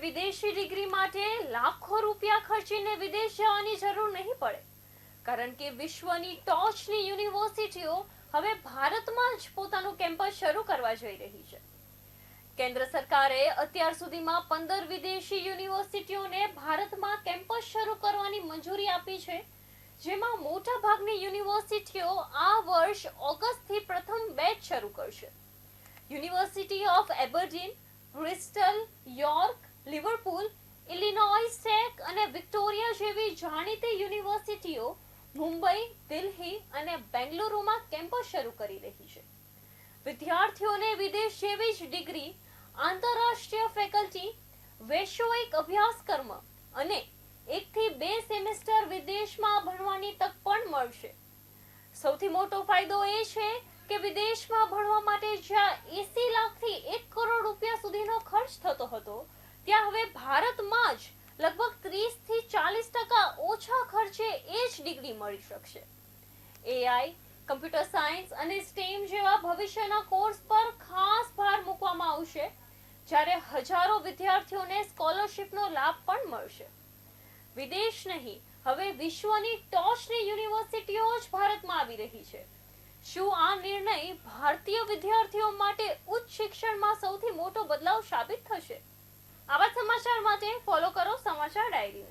વિદેશી ડિગ્રી માટે લાખો રૂપિયા ખર્ચીને વિદેશ જવાની જરૂર નહીં પડે, કારણ કે વિશ્વની ટોચની યુનિવર્સિટીઓ હવે ભારતમાં જ પોતાનું કેમ્પસ શરૂ કરવા જઈ રહી છે. કેન્દ્ર સરકારે અત્યાર સુધીમાં 15 વિદેશી યુનિવર્સિટીઓને ભારતમાં કેમ્પસ શરૂ કરવાની મંજૂરી આપી છે, જેમાં મોટા ભાગની યુનિવર્સિટીઓ આ વર્ષ ઓગસ્ટથી પ્રથમ બેચ શરૂ કરશે. University of Aberdeen, Bristol, York, Liverpool, Illinois Tech અને વિક્ટોરિયા જેવી જાણીતી યુનિવર્સિટીઓ મુંબઈ, દિલ્હી અને બેંગલુરુમાં કેમ્પસ શરૂ કરી રહી છે. વિદ્યાર્થીઓને વિદેશ જેવી જ ડિગ્રી, આંતરરાષ્ટ્રીય ફેકલ્ટી, વૈશ્વિક અભ્યાસક્રમ અને 1 થી 2 સેમેસ્ટર વિદેશમાં ભણવાની તક પણ મળશે. સૌથી મોટો ફાયદો એ છે કે વિદેશમાં ભણવા માટે જ્યાં 80 લાખથી 1 કરોડ રૂપિયા સુધીનો ખર્ચ થતો હતો, ત્યાં હવે ભારતમાં જ લગભગ 30 થી 40% ઓછા ખર્ચે એ જ ડિગ્રી મળી શકશે. એઆઈ, કમ્પ્યુટર સાયન્સ અને સ્ટેમ જેવા ભવિષ્યના કોર્સ પર ખાસ ભાર મૂકવામાં આવશે, જ્યારે હજારો વિદ્યાર્થીઓને સ્કોલરશિપનો લાભ પણ મળશે. વિદેશ નહીં, હવે વિશ્વની ટોચની યુનિવર્સિટીઓ જ ભારતમાં આવી રહી છે. શું આ નિર્ણય ભારતીય વિદ્યાર્થીઓ માટે ઉચ્ચ શિક્ષણમાં સૌથી મોટો બદલાવ સાબિત થશે? આવા સમાચાર માટે ફોલો કરો સમાચાર ડાયરીને.